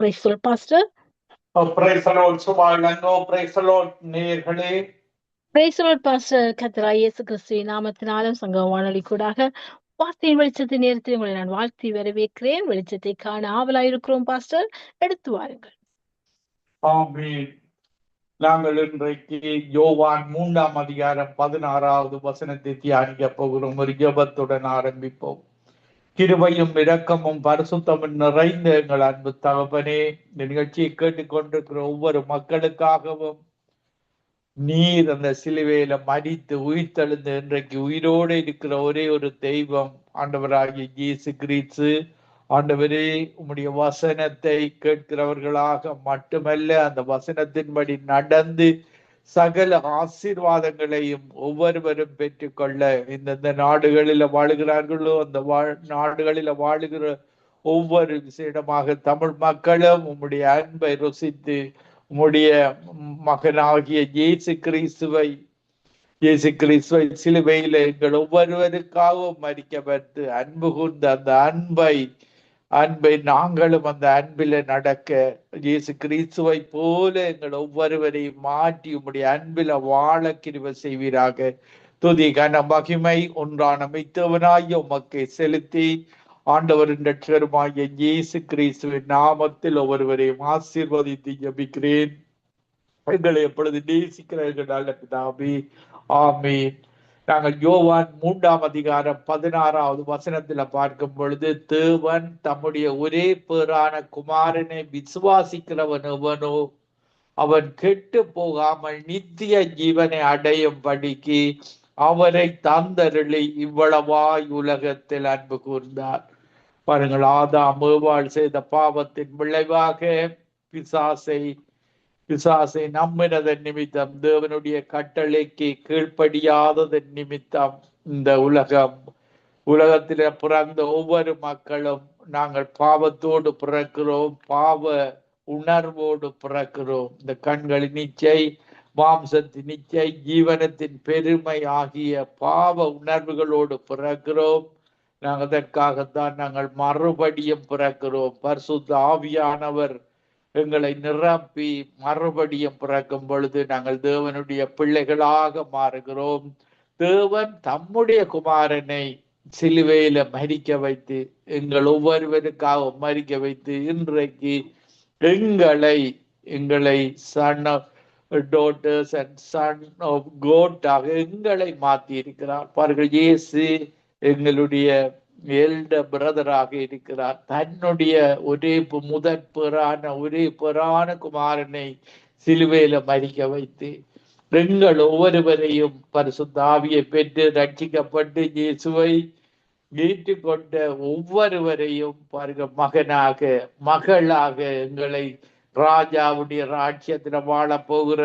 Praise the Lord, Pastor. Praise the Lord, சுபாலங்கோ. Praise the Lord, நேயர்களே. Praise the Lord, Pastor. கர்த்தராகிய இயேசு கிறிஸ்துவின் நாமத்தினாலும் சங்க வானொலி கூடாக வார்த்தையின் வெளிச்சத்தின் நேரத்தில் உங்களை நான் வாழ்த்தி வரவேற்கிறேன். வெளிச்சத்தை காண ஆவலாயிருக்கிறோம் பாஸ்டர். எடுத்து வாருங்கள். ஆமென். நாங்கள் இன்றைக்கு யோவான் 3 16 வசனத்தை தியானிக்க போகிறோம். ஒரு ஜெபத்துடன் ஆரம்பிப்போம். கிருபையும் இரக்கமும் பரிசுத்தமும் நிறைந்த எங்கள் அன்பு தகப்பனே, இந்த நிகழ்ச்சியை கேட்டுக்கொண்டிருக்கிற ஒவ்வொரு மக்களுக்காகவும் நீர் அந்த சிலுவையில மரித்து உயிர்த்தெழுந்து இன்றைக்கு உயிரோடு இருக்கிற ஒரே ஒரு தெய்வம் ஆண்டவராகிய இயேசு கிறிஸ்து. ஆண்டவரே, உம்முடைய வசனத்தை கேட்கிறவர்களாக மட்டுமல்ல, அந்த வசனத்தின்படி நடந்து சகல ஆசீர்வாதங்களையும் ஒவ்வொருவரும் பெற்றுக்கொள்ள இந்த நாடுகளில வாழுகிறார்களோ அந்த நாடுகளில வாழுகிற ஒவ்வொரு விசேடமாக தமிழ் மக்களும் உம்முடைய அன்பை ருசித்து உம்முடைய மகனாகிய இயேசு கிறிஸ்துவை சிலுவையில எங்கள் ஒவ்வொருவருக்காகவும் மரிக்கப்பட்டு அன்பு கூர்ந்த அந்த அன்பை நாங்களும் அந்த அன்பில நடக்க இயேசு கிறிஸ்துவை போல எங்கள் ஒவ்வொருவரையும் மாற்றி உம்முடைய அன்பில வாழ கிருபை செய்வீராக. துதி கன மகிமை ஒன்றான மெய்த்தவனாகிய உமக்கை செலுத்தி ஆண்டவரின் இரட்சகருமாகிய இயேசு கிறிஸ்துவின் நாமத்தில் ஒவ்வொருவரையும் ஆசீர்வதித்து ஜெபிக்கிறேன். எங்களை எப்பொழுது நேசிக்கிறீர்கள் நல்ல பிதாவே, ஆமென். நாங்கள் யோவான் 3 வசனத்துல பார்க்கும் பொழுது, தேவன் தம்முடைய ஒரே பேரான குமாரனை விசுவாசிக்கிறவன் எவனோ அவன் கெட்டு போகாமல் நித்திய ஜீவனை அடையும்படிக்கு அவரை தந்தருளி இவ்வளவாய் உலகத்தில் அன்பு கூர்ந்தார். பாருங்கள், ஆதாம் ஏவாள் செய்த பாவத்தின் விளைவாக பிசாசை நம்பினதன் நிமித்தம், தேவனுடைய கட்டளைக்கு கீழ்ப்படியாததன் நிமித்தம் இந்த உலகத்தில பிறந்த ஒவ்வொரு மக்களும் நாங்கள் பாவத்தோடு பிறக்கிறோம், பாவ உணர்வோடு பிறக்கிறோம். இந்த கண்களின் இச்சை, மாம்சத்தின் இச்சை, ஜீவனத்தின் பெருமை ஆகிய பாவ உணர்வுகளோடு பிறக்கிறோம். அதற்காகத்தான் நாங்கள் மறுபடியும் பிறக்கிறோம். பரிசுத்த ஆவியானவர் எங்களை நிரப்பி மறுபடியும் பிறக்கும் பொழுது நாங்கள் தேவனுடைய பிள்ளைகளாக மாறுகிறோம். தேவன் தம்முடைய குமாரனை சிலுவையில மரிக்க வைத்து, எங்கள் ஒவ்வொருவருக்காக மரிக்க வைத்து, இன்றைக்கு எங்களை son of daughters and son of கோட்டாக எங்களை மாற்றி இருக்கிறார். பாருங்கள், இயேசு எங்களுடைய எல்டர் பிரதராக இருக்கிறார். தன்னுடைய ஒரே பேரான குமாரனை சிலுவையில மரிக்க வைத்து எங்கள் ஒவ்வொருவரையும் பரிசுத்த ஆவியை பெற்று ரட்சிக்கப்பட்டு இயேசுவை ஏற்றுக்கொண்ட ஒவ்வொருவரையும் பாருங்க, மகளாக எங்களை ராஜாவுடைய ராஜ்யத்துல வாழ போகிற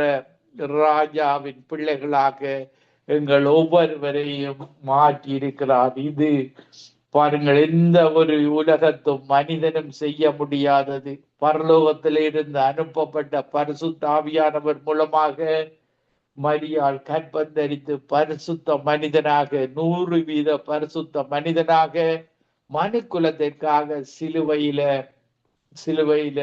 ராஜாவின் பிள்ளைகளாக எங்கள் ஒவ்வொருவரையும் மாற்றி இருக்கிறார். இது பாருங்கள், எந்த ஒரு உலகத்தும் மனிதனும் செய்ய முடியாதது. பரலோகத்திலிருந்து அனுப்பப்பட்ட பரிசுத்த ஆவியானவர் மூலமாக மரியாள் கற்பந்தரித்து பரிசுத்த மனிதனாக 100% பரிசுத்த மனிதனாக மனு குலத்திற்காக சிலுவையில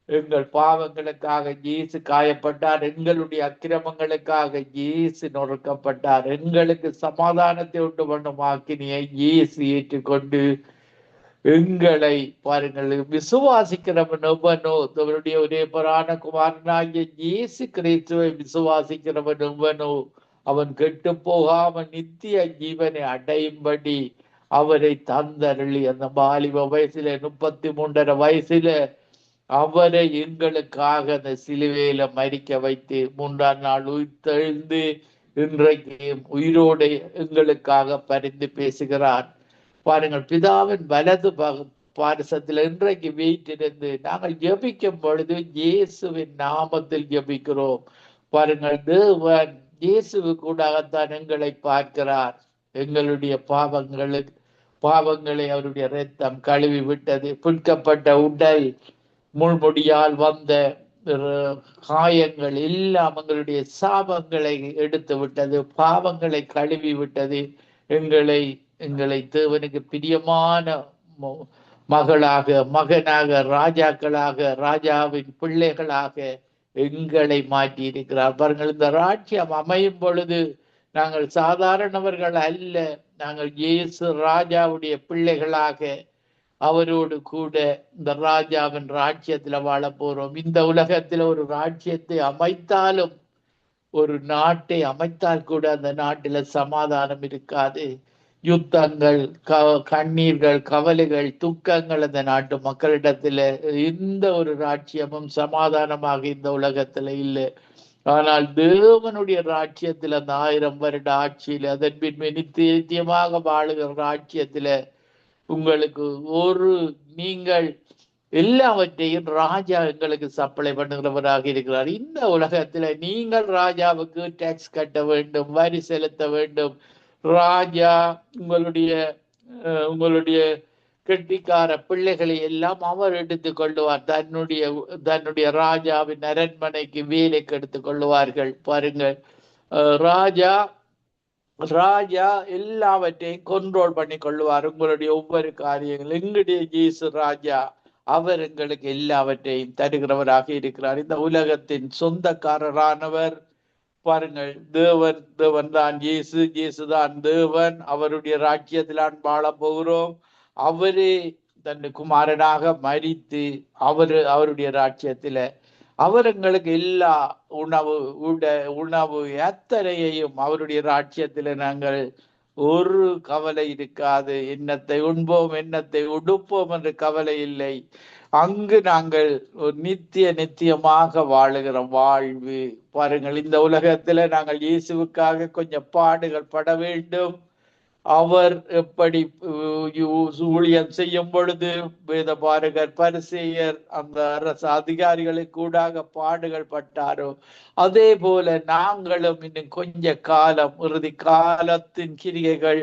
எங்கள் பாவங்களுக்காக இயேசு காயப்பட்டார். எங்களுடைய அக்கிரமங்களுக்காக இயேசு நொறுக்கப்பட்டார். எங்களுக்கு சமாதானத்தை உண்டு பண்ணும் ஆக்கினியை இயேசு ஏற்றுக்கொண்டு எங்களை பாருங்கள், விசுவாசிக்கிறவன் எவனோ, அவருடைய ஒரே பேரான குமாரனாகிய இயேசு கிறிஸ்துவை விசுவாசிக்கிறவன் எவனோ அவன் கெட்டு போகாமல் நித்திய ஜீவனை அடையும்படி அவரை தந்தருளி, அந்த வாலிப வயசுல 33.5 வயசுல அவரை எங்களுக்காக அந்த சிலுவையில மரிக்க வைத்து 3ஆம் நாள் உயிர்த்தெழுந்து இன்றைக்கு உயிரோடு எங்களுக்காக பரிந்து பேசுகிறார். பாருங்கள், பிதாவின் வலது பாரசத்தில் இன்றைக்கு வீட்டிலிருந்து நாங்கள் ஜெபிக்கும் பொழுது இயேசுவின் நாமத்தில் ஜெபிக்கிறோம். பாருங்கள், தேவன் இயேசுவு கூடத்தான் எங்களை பார்க்கிறார். எங்களுடைய பாவங்களை அவருடைய இரத்தம் கழுவி விட்டது. புண்கப்பட்ட உடல், முள்முடியால் வந்த காயங்கள் எல்லாம் எங்களுடைய சாபங்களை எடுத்து விட்டது, பாவங்களை கழுவி விட்டது. எங்களை தேவனுக்கு பிரியமான மகளாக, மகனாக, ராஜாக்களாக, ராஜாவின் பிள்ளைகளாக எங்களை மாற்றி இருக்கிறார். பாருங்கள், இந்த ராஜ்யம் அமையும் பொழுது நாங்கள் சாதாரணவர்கள் அல்ல. நாங்கள் இயேசு ராஜாவுடைய பிள்ளைகளாக அவரோடு கூட இந்த ராஜாவின் ராஜ்யத்துல வாழ போறோம். இந்த உலகத்துல ஒரு ராஜ்யத்தை அமைத்தாலும், ஒரு நாட்டை அமைத்தால் கூட அந்த நாட்டில சமாதானம் இருக்காது. யுத்தங்கள், கண்ணீர்கள், கவலைகள், துக்கங்கள் அந்த நாட்டு மக்களிடத்துல. எந்த ஒரு ராஜ்யமும் சமாதானமாக இந்த உலகத்துல இல்லை. ஆனால் தேவனுடைய ராஜ்யத்துல அந்த 1000 வருட ஆட்சியில, அதன் பின் நித்தியமாக வாழுகிற ராஜ்யத்துல உங்களுக்கு நீங்கள் எல்லாவற்றையும் ராஜா எங்களுக்கு சப்ளை பண்ணுகிறவராக இருக்கிறார். இந்த உலகத்துல நீங்கள் ராஜாவுக்கு டாக்ஸ் கட்ட வேண்டும், வரி செலுத்த வேண்டும். ராஜா உங்களுடைய கெட்டிக்கார பிள்ளைகளை எல்லாம் அவர் எடுத்துக் கொள்ளுவார். தன்னுடைய ராஜாவின் அரண்மனைக்கு வேலைக்கு எடுத்துக் கொள்ளுவார்கள். பாருங்கள், ராஜா எல்லாவற்றையும் கண்ட்ரோல் பண்ணி கொள்ளுவார். உங்களுடைய ஒவ்வொரு காரியங்கள். எங்களுடைய இயேசு ராஜா, அவர் எங்களுக்கு எல்லாவற்றையும் தருகிறவராக இருக்கிறார். இந்த உலகத்தின் சொந்தக்காரரானவர். பாருங்கள், தேவன் தான் இயேசு தான் தேவன். அவருடைய ராஜ்யத்திலான் வாழ போகிறோம். அவரே தன் குமாரனாக மரித்து அவருடைய ராஜ்யத்தில அவர் எங்களுக்கு எல்லா உணவு அத்தனையையும் அவருடைய ராஜ்யத்தில நாங்கள் ஒரு கவலை இருக்காது. என்னத்தை உண்போம், என்னத்தை உடுப்போம் என்ற கவலை இல்லை. அங்கு நாங்கள் ஒரு நித்தியமாக வாழுகிற வாழ்வு. பாருங்கள், இந்த உலகத்துல நாங்கள் இயேசுவுக்காக கொஞ்சம் பாடுகள் பட வேண்டும். அவர் எப்படி ஊழியம் செய்யும் பொழுது வேத பாரகர், பரிசேயர், அந்த அரசு அதிகாரிகளுக்கு கூடாக பாடுகள் பட்டாரோ, அதே போல நாங்களும் இன்னும் கொஞ்ச காலம், இறுதி காலத்தின் கிரியைகள்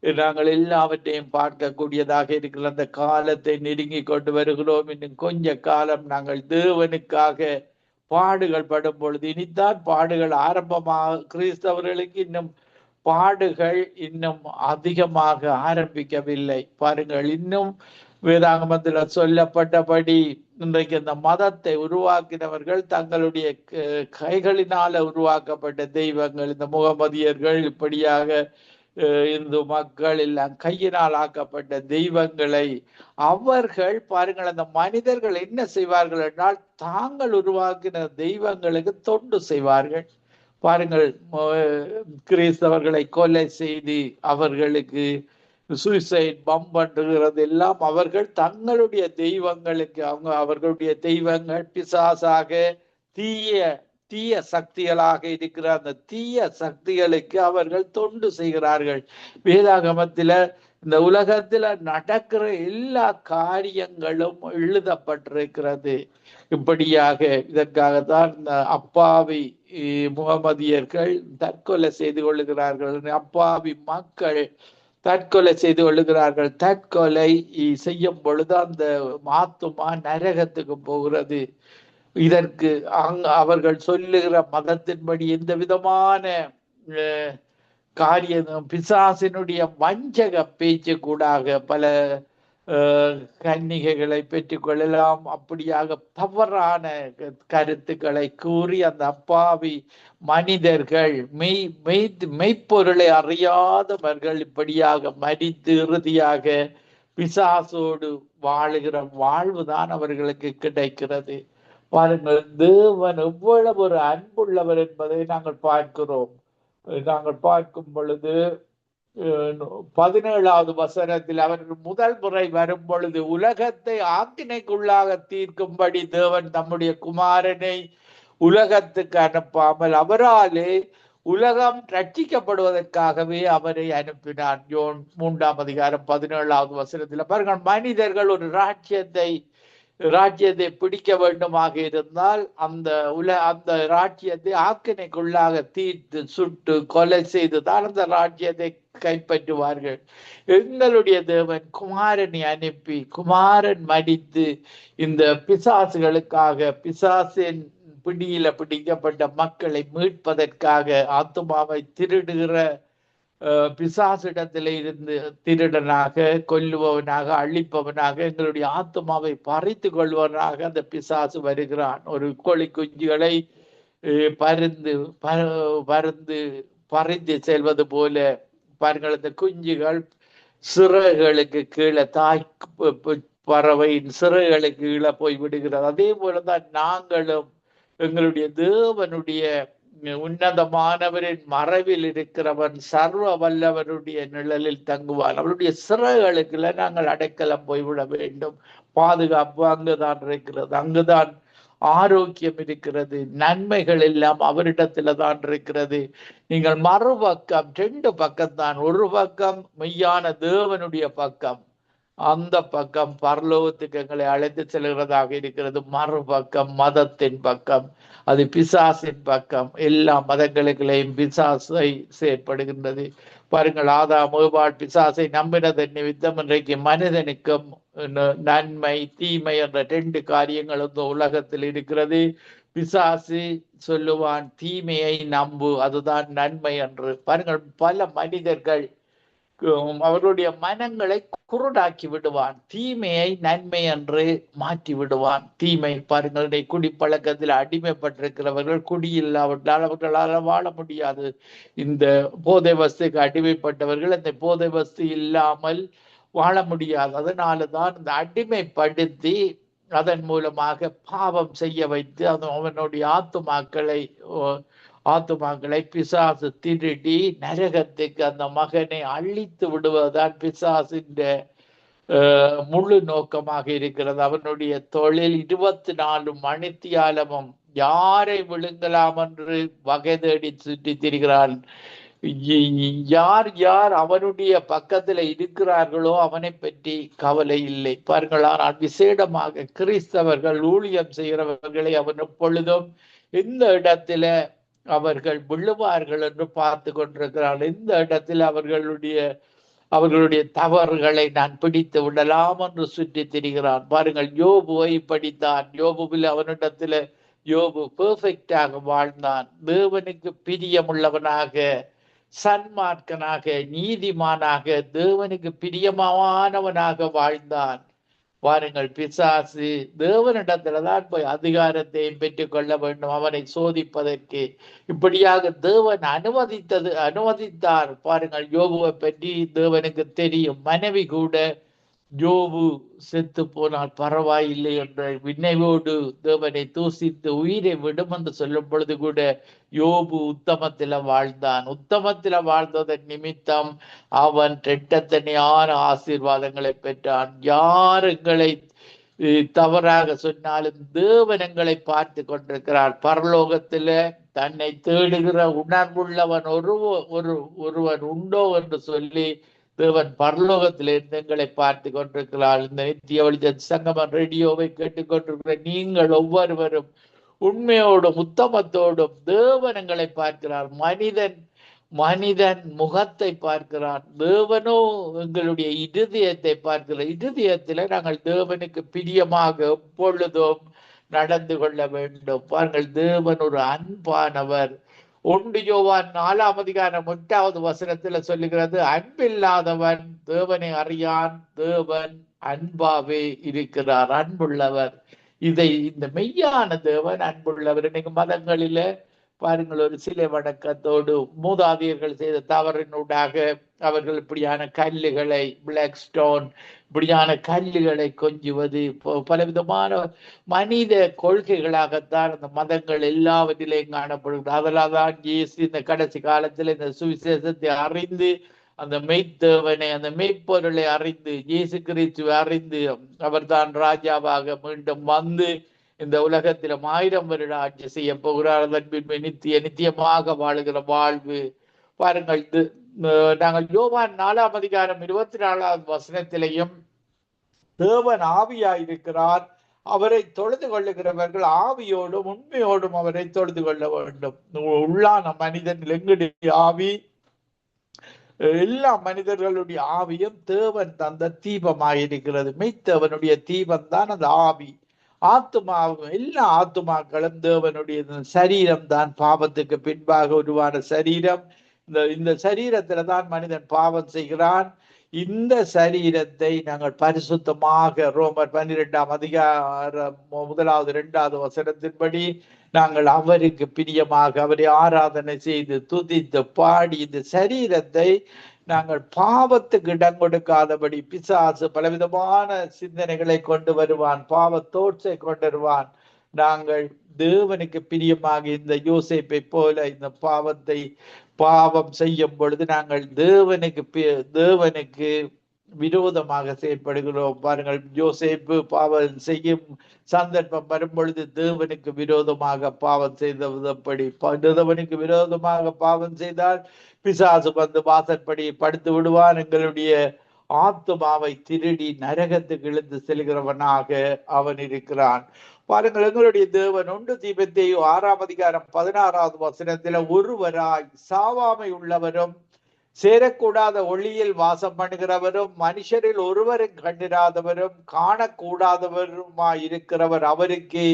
நாங்கள் எல்லாவற்றையும் பார்க்கக்கூடியதாக இருக்கிற அந்த காலத்தை நெருங்கி கொண்டு வருகிறோம். இன்னும் கொஞ்ச காலம் நாங்கள் தேவனுக்காக பாடுகள் படும் பொழுது, இனித்தான் பாடுகள் ஆரம்பமாக, கிறிஸ்தவர்களுக்கு இன்னும் பாடுகள் இன்னும் அதிகமாக ஆரம்பிக்கவில்லை. பாருங்கள், இன்னும் வேதாகமத்தில் சொல்லப்பட்டபடி இன்றைக்கு இந்த மதத்தை உருவாக்கினவர்கள் தங்களுடைய கைகளினால உருவாக்கப்பட்ட தெய்வங்கள், இந்த முகமதியர்கள், இப்படியாக இந்து மக்கள் எல்லாம் கையினால் ஆக்கப்பட்ட தெய்வங்களை அவர்கள், பாருங்கள், அந்த மனிதர்கள் என்ன செய்வார்கள் என்றால் தாங்கள் உருவாக்கின தெய்வங்களுக்கு தொண்டு செய்வார்கள். பாருங்கள், கிறிஸ்தவர்களை கொலை செய்து அவர்களுக்கு சூசைட் பம்ப் பண்ணுகிறது எல்லாம் அவர்கள் தங்களுடைய தெய்வங்களுக்கு, அவர்களுடைய தெய்வங்கள் பிசாசாக தீய சக்திகளாக இருக்கிற அந்த தீய சக்திகளுக்கு அவர்கள் தொண்டு செய்கிறார்கள். வேதாகமத்தில இந்த உலகத்துல நடக்கிற எல்லா காரியங்களும் எழுதப்பட்டிருக்கிறது. இப்படியாக இதற்காகத்தான் இந்த அப்பாவி முகமதியர்கள் தற்கொலை செய்து கொள்ளுகிறார்கள். அப்பாவி மக்கள் தற்கொலை செய்து கொள்ளுகிறார்கள். தற்கொலை செய்யும் பொழுது அந்த ஆத்துமா நரகத்துக்கு போகிறது. இதற்கு அவர்கள் சொல்லுகிற மதத்தின்படி எந்த விதமான காரியம், பிசாசினுடைய வஞ்சக பேச்சு கூடாக பல கன்னிகைகளை பெற்றுக்கொள்ளலாம். அப்படியாக தவறான கருத்துக்களை கூறி அந்த அப்பாவி மனிதர்கள், மெய்ப்பொருளை அறியாதவர்கள் இப்படியாக மரித்து இறுதியாக பிசாசோடு வாழுகிற வாழ்வுதான் அவர்களுக்கு கிடைக்கிறது. பாருங்கள், தேவன் எவ்வளவு ஒரு அன்புள்ளவர் என்பதை நாங்கள் பார்க்கிறோம். நாங்கள் பார்க்கும் பொழுது 17வது வசனத்தில் அவர்கள் முதல் முறை வரும் பொழுது உலகத்தை ஆக்கினைக்குள்ளாக தீர்க்கும்படி தேவன் தம்முடைய குமாரனை உலகத்துக்கு அனுப்பாமல் அவராலே உலகம் ரட்சிக்கப்படுவதற்காகவே அவரை அனுப்பினார். யோன் 3ஆம் அதிகாரம் 17வது வசனத்தில் பாருங்கள், மனிதர்கள் ஒரு ராஜ்யத்தை பிடிக்க வேண்டுமாக இருந்தால் அந்த ராஜ்யத்தை ஆக்கினைக்குள்ளாக தீர்த்து சுட்டு கொலை செய்துதான் அந்த ராஜ்யத்தை கைப்பற்றுவார்கள். எங்களுடைய தேவன் குமாரனை அனுப்பி, குமாரன் மடித்து இந்த பிசாசுகளுக்காக, பிசாசின் பிடியில பிடிக்கப்பட்ட மக்களை மீட்பதற்காக, ஆத்துமாவை திருடுகிற பிசாசிடத்திலே இருந்து திருடனாக, கொல்லுபவனாக, அழிப்பவனாக, எங்களுடைய ஆத்மாவை பறித்து கொள்வனாக அந்த பிசாசு வருகிறான். ஒரு கோழி குஞ்சுகளை பருந்து பறிந்து செல்வது போல பாருங்கள், இந்த குஞ்சுகள் சிறகுகளுக்கு கீழே தாய் பறவையின் சிறகுகளுக்கு கீழே போய் விடுகிறது. அதே போலதான் நாங்களும் எங்களுடைய தேவனுடைய உன்னதமானவரின் மறைவில் இருக்கிறவன் சர்வ வல்லவனுடைய நிழலில் தங்குவான். அவருடைய சிறகுகளுக்குள்ள நாங்கள் அடைக்கலம் போய்விட வேண்டும். பாதுகாப்பு அங்குதான் இருக்கிறது, அங்குதான் ஆரோக்கியம் இருக்கிறது, நன்மைகள் எல்லாம் அவரிடத்துல தான் இருக்கிறது. நீங்கள் மறுபக்கம், 2 பக்கம்தான். ஒரு பக்கம் மெய்யான தேவனுடைய பக்கம், அந்த பக்கம் பரலோகத்துக்கு எங்களை அழைத்து செல்கிறதாக இருக்கிறது. மறுபக்கம் மதத்தின் பக்கம், அது பிசாசின் பக்கம். எல்லா மதங்களுக்குள்ளேயும் பிசாசை செயற்படுகின்றது. பாருங்கள், ஆதாம் ஏவாள் பிசாசை நம்பினதன் நிமித்தம் இன்றைக்கு மனிதனுக்கும் நன்மை தீமை என்ற 2 காரியங்கள் இந்த உலகத்தில் இருக்கிறது. பிசாசு சொல்லுவான், தீமையை நம்பு, அதுதான் நன்மை என்று. பாருங்கள், பல மனிதர்கள் அவருடைய மனங்களை குருடாக்கி விடுவான், தீமையை நன்மை என்று மாற்றி விடுவான். தீமை பாருங்கள், குடிப்பழக்கத்தில் அடிமைப்பட்டிருக்கிறவர்கள், குடி இல்லாவிட்டால் அவர்களால் வாழ முடியாது. இந்த போதை வஸ்துக்கு அடிமைப்பட்டவர்கள் அந்த போதை வஸ்து இல்லாமல் வாழ முடியாது. அதனாலதான் இந்த அடிமைப்படுத்தி அதன் மூலமாக பாவம் செய்ய வைத்து அவனுடைய ஆத்துமாக்களை பிசாசு திருடி நரகத்துக்கு அந்த மகனை அழித்து விடுவதுதான் பிசாசின் முழு நோக்கமாக இருக்கிறது. அவனுடைய தொழில் 24 மணித்தியாலமும் யாரை விழுங்கலாம் என்று வகை தேடி சுற்றி திரிகிறான். யார் யார் அவனுடைய பக்கத்துல இருக்கிறார்களோ அவனை பற்றி கவலை இல்லை. பாருங்கள், ஆனால் விசேடமாக கிறிஸ்தவர்கள் ஊழியம் செய்கிறவர்களை அவன் எப்பொழுதும் இந்த இடத்துல அவர்கள் விழுவார்கள் என்று பார்த்து கொண்டிருக்கிறார். இந்த இடத்தில் அவர்களுடைய தவறுகளை நான் பிடித்து விடலாம் என்று சுற்றி திரிகிறான். பாருங்கள், யோபுவை படித்தான். யோபுவில் அவனிடத்துல யோபு பெர்ஃபெக்டாக வாழ்ந்தான். தேவனுக்கு பிரியமுள்ளவனாக, சன்மார்க்கனாக, நீதிமானாக, தேவனுக்கு பிரியமானவனாக வாழ்ந்தான். பாருங்கள், பிசாசு தேவனிடத்துலதான் போய் அதிகாரத்தையும் பெற்றுக் கொள்ள வேண்டும் அவனை சோதிப்பதற்கு. இப்படியாக தேவன் அனுமதித்தார். பாருங்கள், யோபுவை பற்றி தேவனுக்கு தெரியும். மனைவி கூட யோபு செத்து போனால் பரவாயில்லை என்ற வினைவோடு தேவனை தூசித்து உயிரை விடும் என்று சொல்லும் பொழுது கூட யோபு உத்தமத்தில வாழ்ந்தான். உத்தமத்தில வாழ்ந்ததன் நிமித்தம் அவன் இரட்டத்தனையான ஆசீர்வாதங்களை பெற்றான். யார் எங்களை தவறாக சொன்னாலும் தேவன் எங்களை பார்த்து கொண்டிருக்கிறார். பரலோகத்தில தன்னை தேடுகிற உணர்வுள்ளவன் ஒருவன் உண்டோ என்று சொல்லி தேவன் பரலோகத்தில் இருந்து எங்களை பார்த்து கொண்டிருக்கிறார். இந்த நித்திய வெளிச்ச சங்கமம் ரேடியோவை கேட்டுக்கொண்டிருக்கிற நீங்கள் ஒவ்வொருவரும் உண்மையோடும் உத்தமத்தோடும் தேவன் எங்களை பார்க்கிறார். மனிதன் முகத்தை பார்க்கிறார், தேவனோ எங்களுடைய இருதயத்தை பார்க்கிறார். இருதயத்தில நாங்கள் தேவனுக்கு பிரியமாக எப்பொழுதும் நடந்து கொள்ள வேண்டும். பாருங்கள், தேவன் ஒரு அன்பானவர். 1 யோவான் 4:8 சொல்லுகிறது, அன்பில்லாதவன் தேவனை அறியான், தேவன் அன்பாவே இருக்கிறார், அன்புள்ளவர். இந்த மெய்யான தேவன் அன்புள்ளவர். இன்னைக்கு மதங்களில பாருங்கள், ஒரு சிலை வணக்கத்தோடு மூதாதையர்கள் செய்த தவறினூடாக அவர்கள் இப்படியான கல்லுகளை, பிளாக் ஸ்டோன் இப்படியான கல்லுகளை கொஞ்சுவது, பலவிதமான மனித கொள்கைகளாகத்தான் அந்த மதங்கள் எல்லாவற்றிலையும் காணப்படுகிறது. அதனால்தான் இயேசு இந்த கடைசி காலத்தில் இந்த சுவிசேஷத்தை அறிந்து, அந்த மெய்த்தேவனை, அந்த மெய்ப்பொருளை அறிந்து, இயேசு கிறிஸ்துவை அறிந்து அவர் தான் ராஜாவாக மீண்டும் வந்து இந்த உலகத்தில 1000 வருட ஆட்சி செய்ய போகிறார். அதன் பின்பு நித்தியமாக வாழுகிற வாழ்வு. பாருங்கள், நாங்கள் யோவான் 4:24 தேவன் ஆவியாயிருக்கிறார், அவரை தொழுது கொள்ளுகிறவர்கள் ஆவியோடும் உண்மையோடும் அவரை தொழுது கொள்ள வேண்டும். உள்ளான மனிதன் எங்களுடைய ஆவி, எல்லா மனிதர்களுடைய ஆவியும் தேவன் தந்த தீபமாயிருக்கிறது. மெய்த்தேவனுடைய தீபம் தான் அந்த ஆவி. ஆத்துமாவும் எல்லா ஆத்துமாக்களும் தேவனுடைய சரீரம் தான். பாவத்துக்கு பின்பாக உருவான சரீரம். இந்த சரீரத்துல தான் மனிதன் பாவம் செய்கிறான். இந்த சரீரத்தை நாங்கள் பரிசுத்தமாக ரோமர் 12ஆம் அதிகாரம் 1வது 2வது வசனத்தின்படி நாங்கள் அவருக்கு பிரியமாக அவரை ஆராதனை செய்து துதித்து பாடி இந்த சரீரத்தை நாங்கள் பாவத்துக்கு இடம் கொடுக்காதபடி பிசாசு பலவிதமான சிந்தனைகளை கொண்டு வருவான், பாவத்தோற்றை கொண்டு வருவான். நாங்கள் தேவனுக்கு பிரியமாக இந்த யோசேப்பை போல இந்த பாவம் செய்யும் பொழுது நாங்கள் தேவனுக்கு விரோதமாக செயல்படுகிறோம். பாருங்கள், யோசேப்பு பாவம் செய்யும் சந்தர்ப்பம் வரும் பொழுது தேவனுக்கு விரோதமாக பாவம் செய்தபடி, தேவனுக்கு விரோதமாக பாவம் செய்தால் பிசாசு வந்து வாசற்படி படுத்து விடுவான். எங்களுடைய ஆத்துமாவை திருடி நரகத்துக்கு இழுத்து செல்கிறவனாக அவன் இருக்கிறான். பாருங்கள், எங்களுடைய தேவன் 1 தீமோத்தேயு 6ஆம் அதிகாரம் 16வது வசனத்துல ஒருவராய் சாவாமை உள்ளவரும் சேரக்கூடாத ஒளியில் வாசம் பண்ணுகிறவரும் மனுஷரில் ஒருவரும் கண்டிராதவரும் காணக்கூடாதவருமாய் இருக்கிறவர் அவருக்கு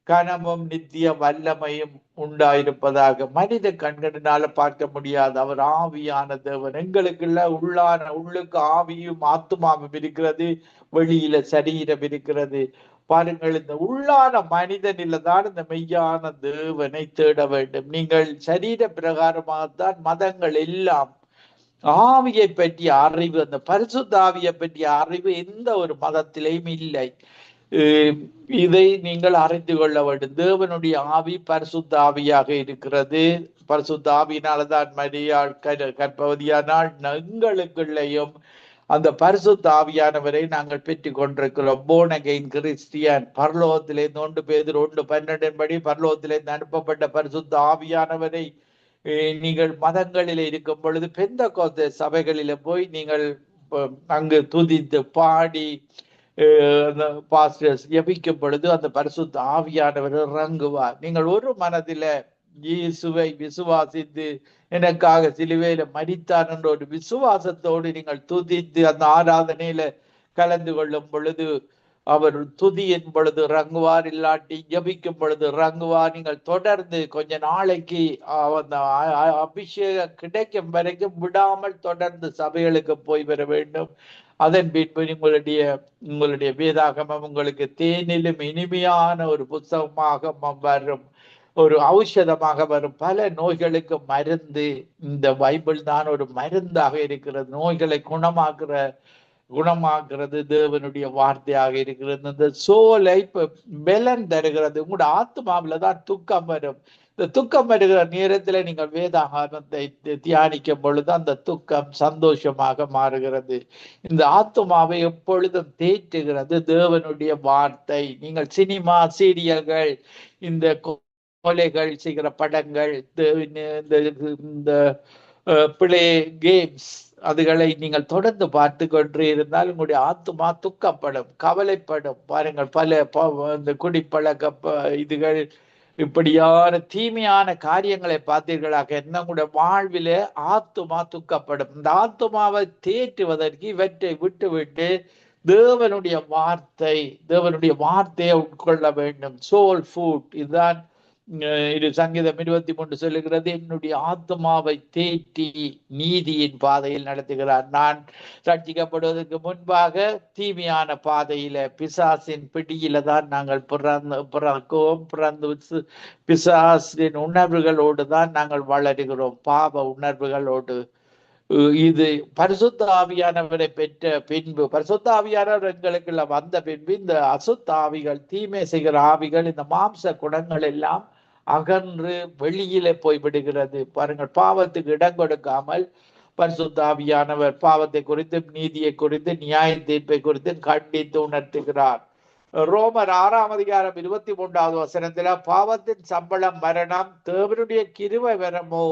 கனமும் நித்திய வல்லமையும் உண்டாயிருப்பதாக. மனித கண்களினால பார்க்க முடியாது, அவர் ஆவியான தேவன். எங்களுக்குள்ள உள்ளுக்கு ஆவியும் ஆத்துமாவும் இருக்கிறது, வெளியில சரீரம் இருக்கிறது. பாருங்கள், இந்த உள்ளான மனிதனில தான் இந்த மெய்யான தேவனை தேட வேண்டும். நீங்கள் சரீர பிரகாரமாகத்தான் மதங்கள் எல்லாம் ஆவியை பற்றிய அறிவு, அந்த பரிசுத்த ஆவியை பற்றிய அறிவு எந்த ஒரு மதத்திலையும் இல்லை. இதை நீங்கள் அறிந்து கொள்ள வேண்டும். தேவனுடைய ஆவி பரிசுத்த ஆவியாக இருக்கிறது. பரிசுத்த ஆவியினால்தான் மரியாள் கர்ப்பவதியானால் எங்களுக்குள்ளேயும் அந்த பரிசுத்த ஆவியானவரை நாங்கள் பெற்றுக் கொண்டிருக்கிறோம். Born again Christian. பரலோகத்திலே 1 பேதுரு 1:12 படி பரலோகத்திலே அனுப்பப்பட்ட பரிசுத்த ஆவியானவரை நீங்கள் மதங்களில் இருக்கும் பொழுது பெந்தெகோஸ்தே சபைகளில போய் நீங்கள் அங்கு துதித்து பாடி பாஸ்டர்ஸ் ஜெபிக்கும் பொழுது அந்த பரிசுத்த ஆவியானவர் இறங்குவார். நீங்கள் ஒரு மனதில இயேசுவை விசுவாசித்து எனக்காக சிலுவையில மரித்தார் என்ற ஒரு விசுவாசத்தோடு நீங்கள் துதித்து அந்த ஆராதனையில கலந்து கொள்ளும் பொழுது அவர் துதியின் பொழுது இறங்குவார், இல்லாட்டி ஜபிக்கும் பொழுது இறங்குவார். நீங்கள் தொடர்ந்து கொஞ்ச நாளைக்கு அந்த அபிஷேகம் கிடைக்கும் வரைக்கும் விடாமல் தொடர்ந்து சபைகளுக்கு போய் வர வேண்டும். அதன் பின்பு உங்களுடைய வேதாகமம் உங்களுக்கு தேனிலும் இனிமையான ஒரு புத்தகமாக வரும், ஒரு ஔஷதமாக வரும். பல நோய்களுக்கு மருந்து இந்த பைபிள் தான் ஒரு மருந்தாக இருக்கிறது. நோய்களை குணமாக்குறது தேவனுடைய வார்த்தையாக இருக்கிறது. இந்த சோலை பலன் தருகிறது. உங்களோட ஆத்மாவில தான் துக்கம் வரும். இந்த துக்கம் வருகிற நேரத்துல நீங்கள் வேதாகமத்தை தியானிக்கும் பொழுது அந்த துக்கம் சந்தோஷமாக மாறுகிறது. இந்த ஆத்மாவை எப்பொழுதும் தேற்றுகிறது தேவனுடைய வார்த்தை. நீங்கள் சினிமா, சீரியல்கள், இந்த கொலைகள் செய்கிற படங்கள், இந்த பிளே கேம்ஸ், அதுகளை நீங்கள் தொடர்ந்து பார்த்து கொண்டு இருந்தால் உங்களுடைய ஆத்மா துக்கப்படும், கவலைப்படும். பாருங்கள், பல இந்த குடிப்பழக்க இதுகள் இப்படியான தீமையான காரியங்களை பார்த்தீர்களாக என்ன உங்களுடைய வாழ்வில ஆத்துமா துக்கப்படும். இந்த ஆத்துமாவை தேற்றுவதற்கு இவற்றை விட்டு தேவனுடைய வார்த்தையை உட்கொள்ள வேண்டும். Soul food. இதுதான் இது சங்கீதம் 23 சொல்லுகிறது, என்னுடைய ஆத்மாவை தேற்றி நீதியின் பாதையில் நடத்துகிறார். நான் ரட்சிக்கப்படுவதற்கு முன்பாக தீமையான பாதையில பிசாசின் பிடியில தான் நாங்கள் பிறந்து பிசாசின் உணர்வுகளோடு தான் நாங்கள் வளருகிறோம், பாவ உணர்வுகளோடு. இது பரிசுத்த ஆவியானவரை பெற்ற பின்பு, பரிசுத்த ஆவியானவர் எங்களுக்குள்ள வந்த பின்பு இந்த அசுத்த ஆவிகள், தீமை செய்கிற ஆவிகள், இந்த மாம்ச குணங்கள் எல்லாம் அகன்று வெளியில போய்விடுகிறது. பாருங்கள், பாவத்துக்கு இடம் கொடுக்காமல் பரிசுத்த ஆவியானவர் பாவத்தை குறித்து, நீதியை குறித்து, நியாய தீர்ப்பை குறித்து கண்டித்து உணர்த்துகிறார். ரோமர் 6ஆம் அதிகாரம் 23வது வசனத்துல பாவத்தின் சம்பளம் மரணம், தேவனுடைய கிருபை வரமோ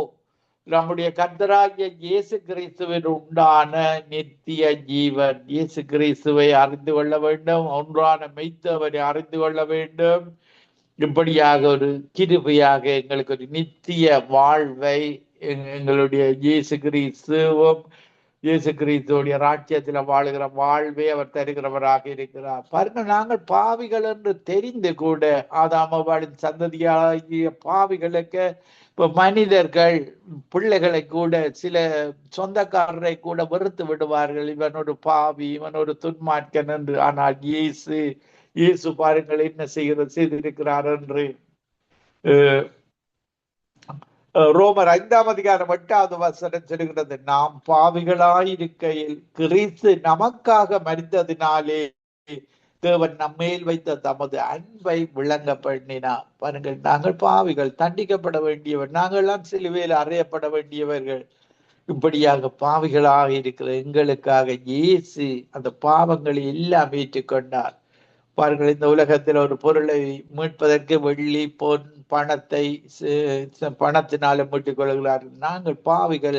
நம்முடைய கர்த்தராகிய இயேசு கிறிஸ்துவின் உண்டான நித்திய ஜீவன். இயேசு கிறிஸ்துவை அறிந்து கொள்ள வேண்டும், ஒன்றான மெய்த்தவரை அறிந்து கொள்ள வேண்டும். இப்படியாக ஒரு கிருபையாக எங்களுக்கு ஒரு நித்திய வாழ்வை எங்களுடைய இயேசு கிறிஸ்துவும் இயேசு கிறிஸ்துடைய ராஜ்யத்தில் வாழுகிற வாழ்வே அவர் தருகிறவராக இருக்கிறார். பாருங்கள், நாங்கள் பாவிகள் என்று தெரிந்து கூட ஆதாமவாளின் சந்ததியாகிய பாவிகளுக்கு இப்ப மனிதர்கள் பிள்ளைகளை கூட சில சொந்தக்காரரை கூட வெறுத்து விடுவார்கள். இவன் ஒரு பாவி, இவன் ஒரு துன்மார்க்கன் என்று. ஆனால் இயேசு பாருங்கள் என்ன செய்திருக்கிறார் என்று ரோமர் 5:8 சொல்லுகிறது, நாம் பாவிகளாயிருக்கையில் கிறிஸ்து நமக்காக மரித்ததினாலே தேவன் நம்மேல் வைத்த தமது அன்பை விளங்க பண்ணினார். பாருங்கள், நாங்கள் பாவிகள், தண்டிக்கப்பட வேண்டியவர், நாங்கள்லாம் சிலுவையில் அறையப்பட வேண்டியவர்கள். இப்படியாக பாவிகளாக இருக்கிற எங்களுக்காக இயேசு அந்த பாவங்களை எல்லாம் ஏற்றுக்கொண்டார். பாருங்கள், இந்த உலகத்தில் ஒரு பொருளை மீட்பதற்கு வெள்ளி பொன் பணத்தை பணத்தினால மீட்டுக் கொள்கிறார்கள். நாங்கள் பாவிகள்,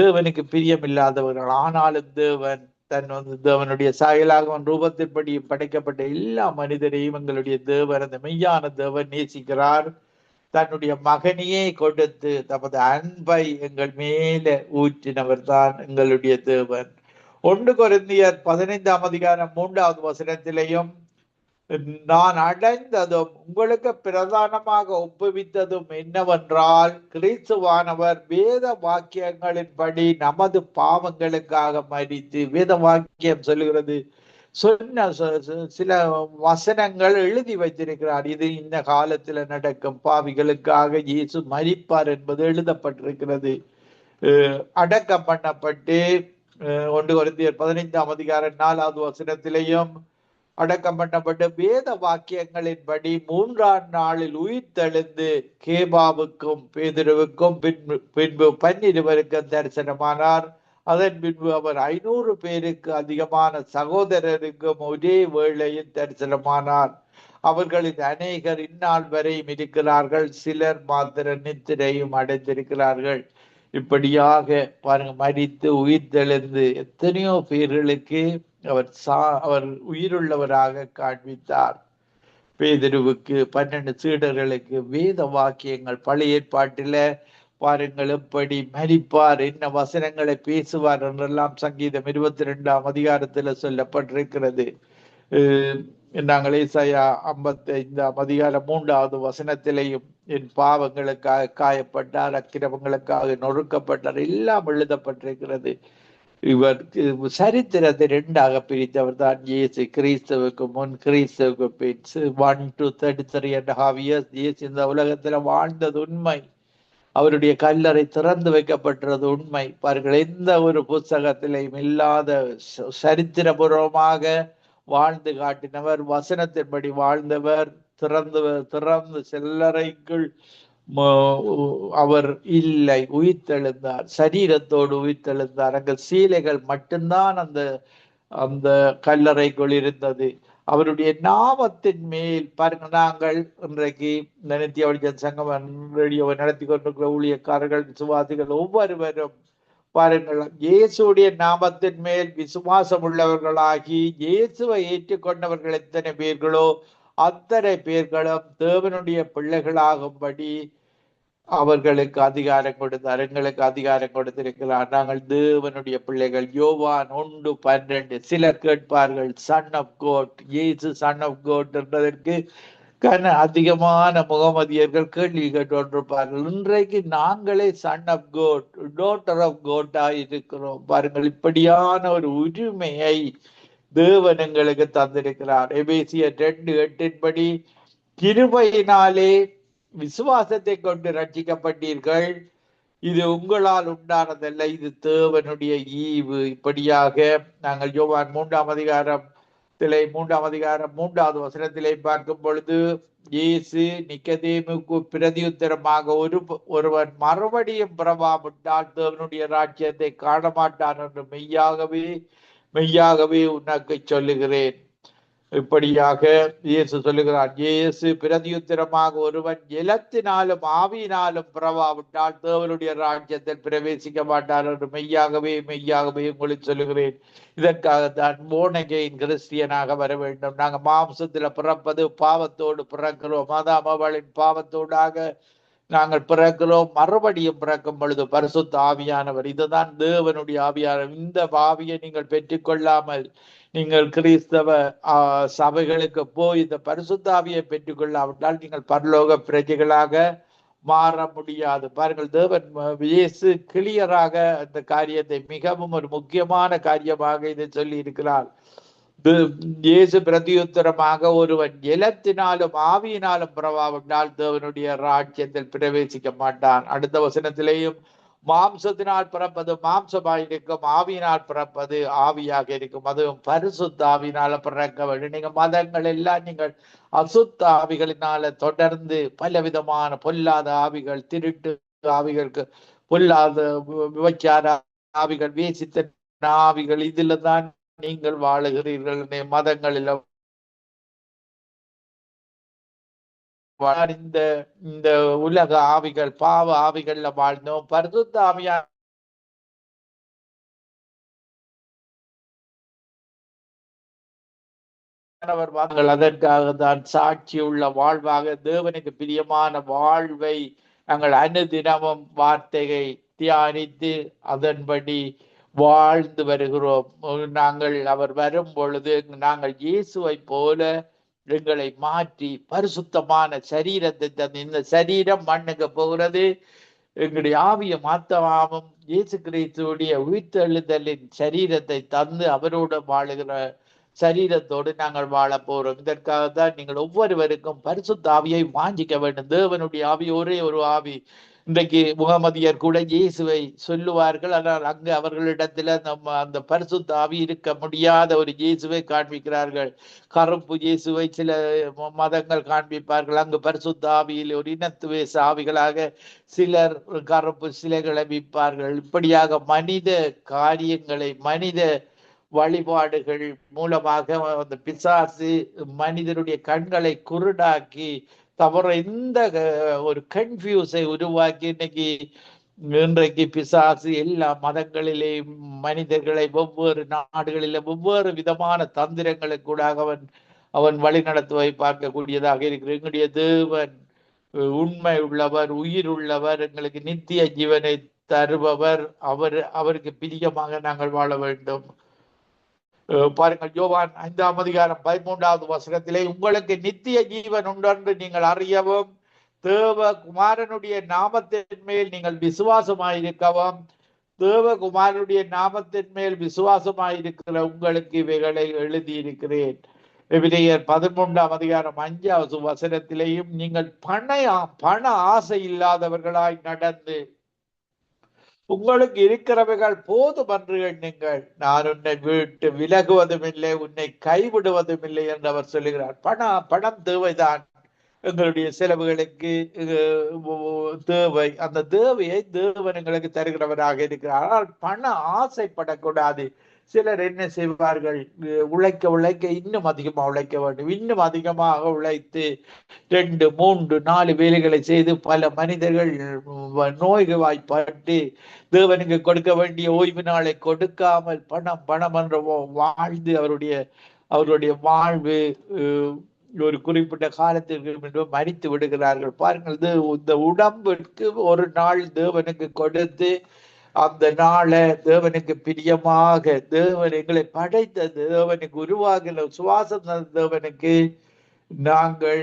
தேவனுக்கு பிரியமில்லாதவர்கள். ஆனாலும் தேவன் தேவனுடைய சாயலாக ரூபத்தின்படி படைக்கப்பட்ட எல்லா மனிதரையும் எங்களுடைய தேவன், அந்த மெய்யான தேவன் நேசிக்கிறார். தன்னுடைய மகனையே கொடுத்து தமது அன்பை எங்கள் மேல ஊற்றினவர் தான் எங்களுடைய தேவன். 1 கொரிந்தியர் 15:3 நான் அடைந்ததும் உங்களுக்கு பிரதானமாக ஒப்புவித்ததும் என்னவென்றால், கிறிஸ்துவானவர் வேத வாக்கியங்களின்படி நமது பாவங்களுக்காக மரித்து, வேத வாக்கியம் சொல்லுகிறது, சொன்ன சில வசனங்கள் எழுதி வைத்திருக்கிறார். இது இந்த காலத்துல நடக்கும் பாவிகளுக்காக இயேசு மரிப்பார் என்பது எழுதப்பட்டிருக்கிறது. அடக்கம் பண்ணப்பட்டு 1 கொரிந்தியர் 15:4 அடக்கம் பண்ணப்பட்டு வேத வாக்கியங்களின்படி 3ஆம் நாளில் உயிர்த்தெழுந்து கேபாவுக்கும் பேதுருவுக்கும் பின்பு 12 தரிசனமானார். அதன் பின்பு அவர் 500 பேருக்கு அதிகமான சகோதரருக்கும் ஒரே வேளையில் தரிசனமானார். அவர்களில் அநேகர் இந்நாள் வரையும் இருக்கிறார்கள், சிலர் மாத்திர நித்திரையும் அடைந்திருக்கிறார்கள். இப்படியாக பாருங்க, மரித்து உயிர்த்தெழுந்து எத்தனையோ பேர்களுக்கு அவர் உயிருள்ளவராக காண்பித்தார். பேதுருவுக்கு, 12 சீடர்களுக்கு வேத வாக்கியங்கள் பழைய ஏற்பாட்டில பாருங்கள் எப்படி மரிப்பார், என்ன வசனங்களை பேசுவார் என்றெல்லாம் சங்கீதம் 22 சொல்லப்பட்டிருக்கிறது. நாங்கள் ஏசாயா 55:3 என் பாவங்களுக்காக காயப்பட்டார், அக்கிரமங்களுக்காக நொறுக்கப்பட்டார் எல்லாம் எழுதப்பட்டிருக்கிறது. இவர் சரித்திரத்தை 2ஆக பிரித்தவர் தான் இயேசு. கிறிஸ்துவுக்கு முன், கிறிஸ்துவுக்கு பின். 1 to 33.5 years இயேசு இந்த உலகத்துல வாழ்ந்தது உண்மை. அவருடைய கல்லறை திறந்து வைக்கப்பட்டது உண்மை. பாருங்கள், எந்த ஒரு புஸ்தகத்திலையும் இல்லாத சரித்திரபூர்வமாக வாழ்ந்து காட்டினவர், வசனத்தின்படி வாழ்ந்தவர், திறந்து செல்லறைக்குள் அவர் இல்லை, உயிர்த்தெழுந்தார், சரீரத்தோடு உயிர்த்தெழுந்தார். அங்க சீலைகள் மட்டும்தான் அந்த கல்லறைக்குள் இருந்தது. அவருடைய நாமத்தின் மேல் பாருங்க, நாங்கள் இன்றைக்கு நித்திய வெளிச்சம் சங்கம் ரேடியோவை நடத்தி கொண்டிருக்கிற ஊழியக்காரர்கள், விசுவாசிகள் ஒவ்வொருவரும் பாருங்கள், இயேசுடைய நாமத்தின் மேல் விசுவாசம் உள்ளவர்களாகி இயேசுவை ஏற்றுக்கொண்டவர்கள் எத்தனை பேர்களோ அத்தனை பேர்களும் தேவனுடைய பிள்ளைகளாகும்படி அவர்களுக்கு அதிகாரம் கொடுத்தார், எங்களுக்கு அதிகாரம் கொடுத்திருக்கிறார். நாங்கள் தேவனுடைய பிள்ளைகள். யோவான் 1:12. சிலர் கேட்பார்கள், சன் ஆஃப் கோட், இயேசு சன் ஆஃப் கோட் என்பதற்கு அதிகமான முகமதியர்கள் கேள்வி கேட்டிருப்பார்கள். இன்றைக்கு நாங்களே son of God, daughter of கோட்டா இருக்கிறோம். பாருங்கள், இப்படியான ஒரு உரிமையை தேவன் எங்களுக்கு தந்திருக்கிறார். எபேசியர் 2:8 கிருபையினாலே விசுவாசத்தை கொண்டு ரட்சிக்கப்பட்டீர்கள், இது உங்களால் உண்டானதல்ல, இது தேவனுடைய ஈவு. இப்படியாக நாங்கள் யோவான் 3:3 பார்க்கும் பொழுது, இயேசு நிக்கதேமுக்கு பிரதியுத்தரமாக, ஒருவன் மறுபடியும் பிறவாவிட்டால் தேவனுடைய ராஜ்யத்தை காண மாட்டான் என்று மெய்யாகவே உனக்கு சொல்லுகிறேன். இப்படியாக இயேசு சொல்லுகிறார். இயேசு பிரதியுத்தரமாக, ஒருவன் ஜலத்தினாலும் ஆவியினாலும் பிறவாவிட்டால் தேவனுடைய ராஜ்யத்தில் பிரவேசிக்க மாட்டார் என்று மெய்யாகவே உங்களுக்கு சொல்லுகிறேன். இதற்காகத்தான் born again கிறிஸ்டியனாக வர வேண்டும். நாங்கள் மாம்சத்துல பிறப்பது பாவத்தோடு பிறக்கிறோம். அதாம் அவளின் பாவத்தோடாக நாங்கள் பிறக்கிறோம், மறுபடியும் பிறக்கும் பொழுது பரிசுத்த ஆவியானவர், இதுதான் தேவனுடைய ஆவியானவர். இந்த ஆவியை நீங்கள் பெற்றுக்கொள்ளாமல் நீங்கள் கிறிஸ்தவ சபைகளுக்கு போய் இந்த பரிசுத்த ஆவியை பெற்றுக்கொள்ளாவிட்டால் நீங்கள் பரலோக பிரஜைகளாக மாற முடியாது. பாருங்கள், தேவன் இயேசு கிளியராக அந்த காரியத்தை, மிகவும் ஒரு முக்கியமான காரியமாக இதை சொல்லி இருக்கிறார். இயேசு பிரதியுத்தரமாக, ஒருவன் ஜலத்தினாலும் ஆவியினாலும் பிறவாவிட்டால் தேவனுடைய ராஜ்யத்தில் பிரவேசிக்க மாட்டான். அடுத்த வசனத்திலேயும், மாம்சத்தினால் பிறப்பது மாம்சமாயிருக்கும், ஆவியினால் பிறப்பது ஆவியாக இருக்கும், அதுவும் பரிசுத்த ஆவியினால பிறக்க வேண்டும். நீங்க மதங்கள் எல்லாம் நீங்கள் அசுத்த ஆவிகளினால தொடர்ந்து பலவிதமான பொல்லாத ஆவிகள், திருட்டு ஆவிகளுக்கு, பொல்லாத விபச்சார ஆவிகள், வேசித்த ஆவிகள், இதுல தான் நீங்கள் வாழுகிறீர்கள். மதங்களில் இந்த உலக ஆவிகள், பாவ ஆவிகள்ல வாழ்ந்தோம். பரிசுத்த ஆவியான அதற்காக தான் சாட்சி உள்ள வாழ்வாக, தேவனுக்கு பிரியமான வாழ்வை நாங்கள் அனுதினமும் வார்த்தையை தியானித்து அதன்படி வாழ்ந்து வருகிறோம். நாங்கள் அவர் வரும் பொழுது நாங்கள் இயேசுவை போல எங்களை மாற்றி பரிசுத்தமான சரீரத்தை தந்து, இந்த சரீரம் மண்ணுக்கு போகிறது, எங்களுடைய ஆவிய மாத்தமாவும் இயேசு கிறிஸ்துவுடைய உயிர்த்தெழுதலின் சரீரத்தை தந்து அவரோடு வாழுகிற சரீரத்தோடு நாங்கள் வாழ போறோம். இதற்காகத்தான் நீங்கள் ஒவ்வொருவருக்கும் பரிசுத்த ஆவியை வாஞ்சிக்க வேண்டும். தேவனுடைய ஆவி ஒரே ஒரு ஆவி. இன்றைக்கு முகமதியர் கூட இயேசுவை சொல்லுவார்கள், ஆனால் அங்கு அவர்களிடத்துல அந்த பரிசுத்த ஆவி இருக்க முடியாத ஒரு இயேசுவை காண்பிக்கிறார்கள். கருப்பு இயேசுவை சில மதங்கள் காண்பிப்பார்கள், அங்கு பரிசுத்த ஆவியில் ஒரு இனத்துவேச ஆவிகளாக சிலர் கருப்பு சிலைகளை விற்பார்கள். இப்படியாக மனித காரியங்களை, மனித வழிபாடுகள் மூலமாக அந்த பிசாசு மனிதனுடைய கண்களை குருடாக்கி தவிர இந்த ஒரு கன்ஃபியூஸை உருவாக்கி இன்றைக்கு பிசாசு எல்லா மதங்களிலேயும் மனிதர்களை ஒவ்வொரு நாடுகளிலும் ஒவ்வொரு விதமான தந்திரங்களுக்கூட அவன் வழி நடத்துவதை பார்க்கக்கூடியதாக இருக்கிற எங்களுடைய தேவன் உண்மை உள்ளவர், உயிர் உள்ளவர், எங்களுக்கு நித்திய ஜீவனை தருபவர். அவருக்கு பிரியமாக நாங்கள் வாழ வேண்டும். பாருங்கள், யோவான் 5ஆம் அதிகாரம் 13வது வசனத்திலே, உங்களுக்கு நித்திய ஜீவன் உண்டென்று நீங்கள் அறியவும், தேவகுமாரனுடைய நாமத்தின் மேல் நீங்கள் விசுவாசமாயிருக்கவும், தேவகுமாரனுடைய நாமத்தின் மேல் விசுவாசமாயிருக்கிற உங்களுக்கு இவைகளை எழுதியிருக்கிறேன். எபிரேயர் 13ஆம் அதிகாரம் 5வது வசனத்திலேயும், நீங்கள் பண ஆசை இல்லாதவர்களாய் நடந்து உங்களுக்கு இருக்கிறவைகள் போதும் என்று எண்ணுங்கள், நான் உன்னை விட்டு விலகுவதும் இல்லை, உன்னை கைவிடுவதும் இல்லை என்று அவர் சொல்லுகிறார். பணம் தேவைதான், எங்களுடைய செலவுகளுக்கு தேவை. அந்த தேவையை தேவன் எங்களுக்கு தருகிறவராக இருக்கிறார். ஆனால் பண ஆசைப்படக்கூடாது. சிலர் என்ன செய்வார்கள், உழைக்க இன்னும் அதிகமா உழைக்க வேண்டும், இன்னும் அதிகமாக உழைத்து 2, 3, 4 வேலைகளை செய்து பல மனிதர்கள் நோய்வாய்ப்பட்டு தேவனுக்கு கொடுக்க வேண்டிய ஓய்வு நாளை கொடுக்காமல் பணம் என்ற வாழ்ந்து அவருடைய வாழ்வு ஒரு குறிப்பிட்ட காலத்திற்கு மறித்து விடுகிறார்கள். பாருங்கள், இந்த உடம்பிற்கு ஒரு நாள் தேவனுக்கு கொடுத்து அந்த நாளை தேவனுக்கு பிரியமாக, தேவன் எங்களை படைத்த தேவனுக்கு உருவாகின சுவாசம் தேவனுக்கு நாங்கள்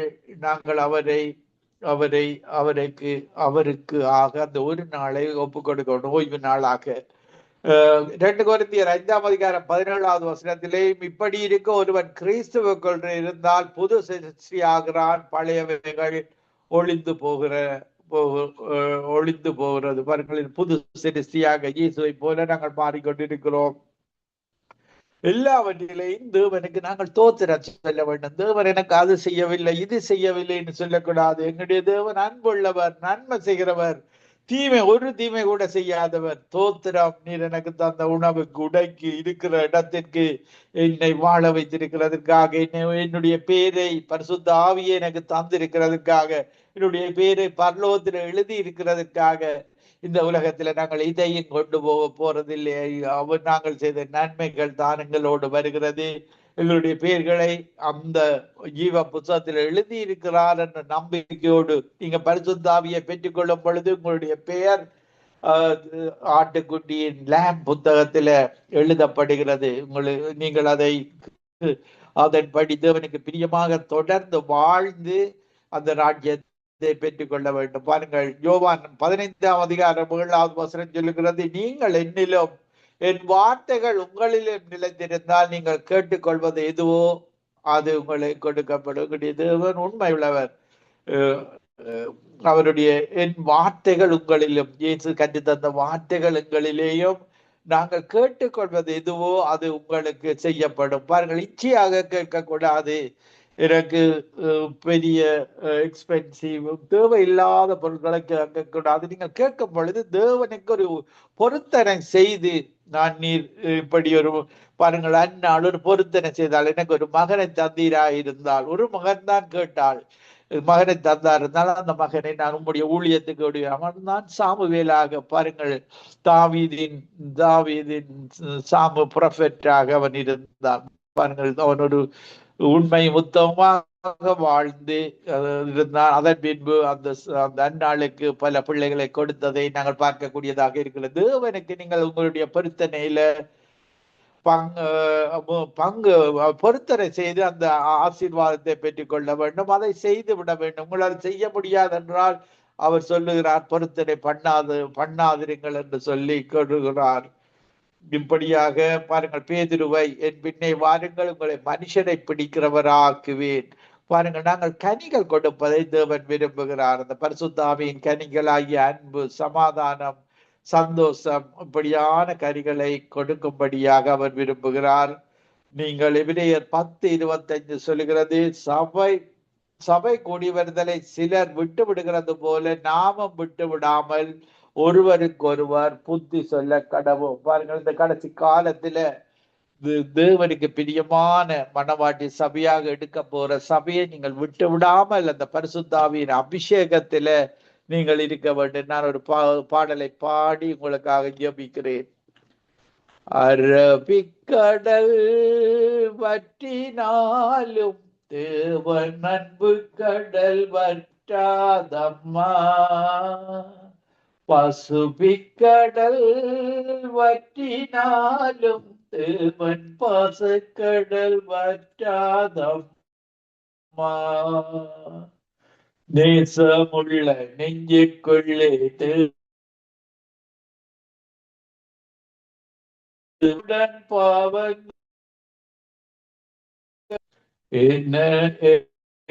அவருக்கு ஆக அந்த ஒரு நாளை ஒப்பு கொடுக்கணும், ஓய்வு நாளாக. 2 கொரிந்தியர் 5ஆம் அதிகாரம் 17வது வசனத்திலே, இப்படி இருக்க ஒருவன் கிறிஸ்துவுக்குள் இருந்தால் புது சிருஷ்டி ஆகிறான், பழையவைகள் ஒளிந்து போகிறது. பாருங்கள், புது சிருஷ்டியாக இயேசுவை போல நாங்கள் மாறிக்கொண்டிருக்கிறோம். எல்லாவற்றிலையும் தேவனுக்கு நாங்கள் தோத்திரம் சொல்ல வேண்டும். தேவன் எனக்கு அது செய்யவில்லை, இது செய்யவில்லை என்று சொல்லக்கூடாது. எங்களுடைய தேவன் அன்புள்ளவர், நன்மை செய்கிறவர், ஒரு தீமை கூட செய்யாதவர். தோத்திரம், நீர் எனக்கு தந்த உணவுக்கு, உடைக்கு, இருக்கிற இடத்திற்கு, என்னை வாழ வைத்திருக்கிறதுக்காக, என்னுடைய பேரை பரிசுத்த ஆவியை எனக்கு தந்திருக்கிறதுக்காக, என்னுடைய பேரை பரலோகத்தில் எழுதி இருக்கிறதுக்காக, இந்த உலகத்துல நாங்கள் இதையும் கொண்டு போறதில்லை. நாங்கள் செய்த நன்மைகள் தான் எங்களோடு வருகிறது. எங்களுடைய பெயர்களை அந்த ஜீவ புத்தகத்தில் எழுதி இருக்கிறார் என்ற நம்பிக்கையோடு நீங்க பரிசுத்த ஆவியை பெற்றுக்கொள்ளும் பொழுது உங்களுடைய பெயர் ஆட்டுக்குட்டியின் லேம் புத்தகத்தில எழுதப்படுகிறது. நீங்கள் அதன்படி தேவனுக்கு பிரியமாக தொடர்ந்து வாழ்ந்து அந்த ராஜ்யத்தை பெற்றுக்கொள்ள வேண்டும். பாருங்கள், யோவான் 15ஆம் அதிகாரம் 7வது வசனம் சொல்லுகிறது, நீங்கள் என்னிலும் என் வார்த்தைகள் உங்களிலும் நிலைத்திருந்தால் நீங்கள் கேட்டுக்கொள்வது எதுவோ அது உங்களை கொடுக்கப்படும். தேவன் உண்மை உள்ளவர். அவருடைய என் வார்த்தைகள் உங்களிலும், இயேசு கற்று தந்த வார்த்தைகள் எங்களிலேயும் நாங்கள் கேட்டுக்கொள்வது எதுவோ அது உங்களுக்கு செய்யப்படும். பாருங்கள், இச்சையாக கேட்கக்கூடாது. எனக்கு பெரிய எக்ஸ்பென்சிவ் தேவையில்லாத பொருட்களை கேட்கக்கூடாது. நீங்கள் கேட்கும் பொழுது தேவனுக்கு ஒரு பொருத்தனை செய்து, நான் நீர் இப்படி ஒரு பாருங்கள், அந்நாள் ஒரு பொருத்தனை செய்தால், எனக்கு ஒரு மகனை தந்தீராக இருந்தால், ஒரு மகன் தான் கேட்டாள், மகனை தந்தா இருந்தால் அந்த மகனை நான் உங்களுடைய ஊழியத்துக்கு அவன் தான் சாமுவேலாக, பாருங்கள், தாவீதின் சாமு ப்ரொஃபெட்டாக அவன் இருந்தான். பாருங்கள், அவன் ஒரு உண்மை உத்தமமாக வாழ்ந்து இருந்தான். அதன் பின்பு அந்த அந்நாளுக்கு பல பிள்ளைகளை கொடுத்ததை நாங்கள் பார்க்கக்கூடியதாக இருக்கிறது. தேவனுக்கு நீங்கள் உங்களுடைய பொருத்தனையில பங்கு பொருத்தனை செய்து அந்த ஆசீர்வாதத்தை பெற்றுக் கொள்ள வேண்டும். அதை செய்து விட வேண்டும். உங்களால் செய்ய முடியாது என்றால் அவர் சொல்லுகிறார், பொருத்தனை பண்ணாதிருங்கள் என்று சொல்லி கொள்ளுகிறார். இப்படியாக பாருங்கள், பேதுருவை என் பின்னே வாருங்கள், உங்களை மனுஷனை பிடிக்கிறவராக்குவேன். பாருங்கள், நாங்கள் கனிகள் கொடுப்பதை தேவன் விரும்புகிறார். அந்த பரிசுத்த ஆவியின் கனிகளாகிய அன்பு, சமாதானம், சந்தோஷம், இப்படியான கனிகளை கொடுக்கும்படியாக அவர் விரும்புகிறார். நீங்கள் எபிரேயர் 10:25 சொல்லுகிறது, சபை கூடி வருதலை சிலர் விட்டு விடுகிறது போல நாமும் விட்டு விடாமல் ஒருவருக்கொருவர் புத்தி சொல்ல கடவோம். பாருங்கள், இந்த கடைசி காலத்துல தேவனுக்கு பிரியமான மனவாட்டி சபையாக எடுக்க போற சபையை நீங்கள் விட்டு விடாமல் அந்த பரிசுத்தாவியின் அபிஷேகத்தில நீங்கள் இருக்க வேண்டும். நான் ஒரு பாடலை பாடி உங்களுக்காக ஜெபிக்கிறேன். அரபிக்கடல் வற்றினாலும் தேவன் அன்பு கடல் வற்றாதம்மா, பசுபிக்கடல் வற்றினாலும் தேவன் பாசக்கடல் வற்றாதம்மா, நேசமுள்ள நெஞ்சுக்குள்ளே பாவம்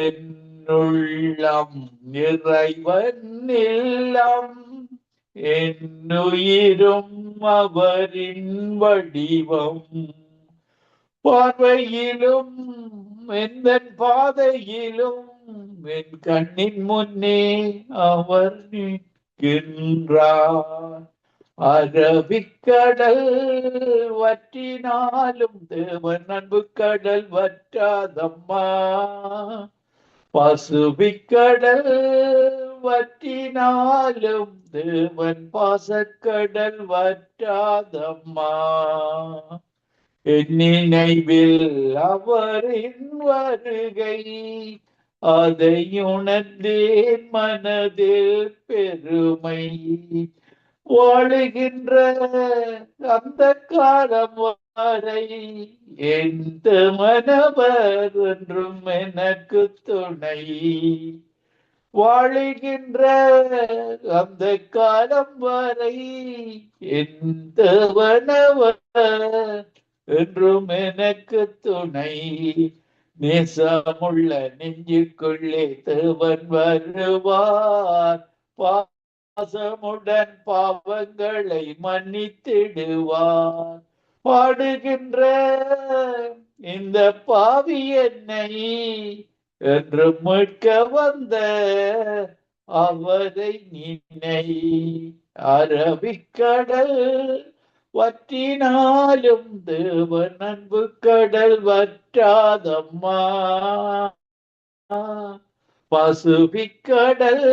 என்னுள்ளம் இறைவன் இல்லம், என்னுயிரும் அவரின் வடிவம், பார்வையிலும் எந்த பாதையிலும் என் கண்ணின் முன்னே அவர் நிற்கின்றார். அரபிக்கடல் வற்றினாலும் தேவன் அன்பு கடல் வற்றாதம்மா, பசுபிக்கடல் வற்றினாலும் தேவன் பாசக்கடல் வற்றாதம்மா, என் நினைவில் அவரின் வருகை அதை உணர்ந்தேன் மனதில் பெருமை, வாழுகின்ற அந்த காலம் வரை எந்த மனவர் என்றும் எனக்கு துணை, வாழுகின்ற அந்த காலம் வரை எந்த மனவர் என்றும் எனக்கு துணை, நேசமுள்ள நெஞ்சுக்குள்ளே தேவன் வருவார், பாசமுடன் பாவங்களை மன்னித்திடுவார், பாடுகின்ற இந்த பாவி என்னை என்று மீட்க வந்த அவரை நினை, அரபிக்கடல் வற்றினாலும் தேவன் அன்பு கடல் வற்றாதம்மா, பசுபிக் கடல்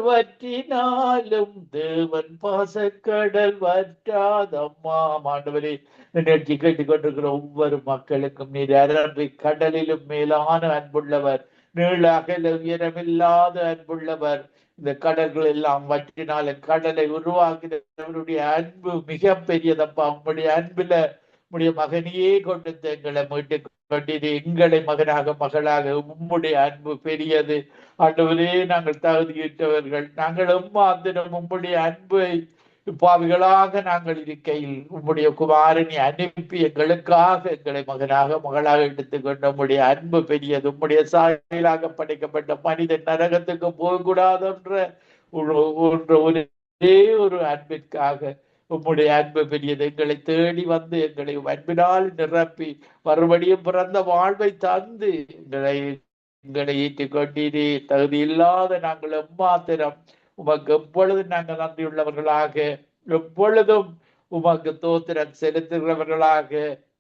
வற்றினாலும் தேவன் பாசக்கடல் வற்றாதம்மா. ஆண்டவரே, நிகழ்ச்சி கேட்டுக்கொண்டிருக்கிற ஒவ்வொரு மக்களுக்கும் நீர் அரபிக் கடலிலும் மேலான அன்புள்ளவர், நீள அகல உயரமில்லாத அன்புள்ளவர். இந்த கடல்கள் எல்லாம் வற்றினாலும் கடலை உருவாக்கினவருடைய அன்பு மிக பெரியதப்பா. உங்களுடைய அன்புல உம்முடைய மகனையே கொண்டு எங்களை மீட்டு கொண்டீர். எங்களை மகனாக மகளாக உம்முடைய அன்பு பெரியது. ஆண்டவரே, நாங்கள் தகுதியிட்டவர்கள். நாங்கள் எம்மாத்திரம் உம்முடைய அன்பை பாவிகளாக நாங்கள் இருக்கையில் உம்முடைய குமாரனை அனுப்பி எங்களுக்காக எங்களை மகனாக மகளாக எடுத்துக்கொண்ட உம்முடைய அன்பு பெரியது. உம்முடைய சாயலாக படைக்கப்பட்ட மனிதன் நரகத்துக்கு போகக்கூடாது என்ற ஒரே ஒரு அன்பிற்காக உம்முடைய அன்பு பெரியது. எங்களை தேடி வந்து எங்களை அன்பினால் நிரப்பி மறுபடியும் பிறந்த வாழ்வை தந்து எங்களை ஏற்றுக்கொண்டீரே. தகுதி இல்லாத நாங்கள் எம்மாத்திரம் உமக்கு எப்பொழுதும் நாங்கள் நன்றியுள்ளவர்களாக, எப்பொழுதும் உமக்கு தோத்திரம் செலுத்துகிறவர்களாக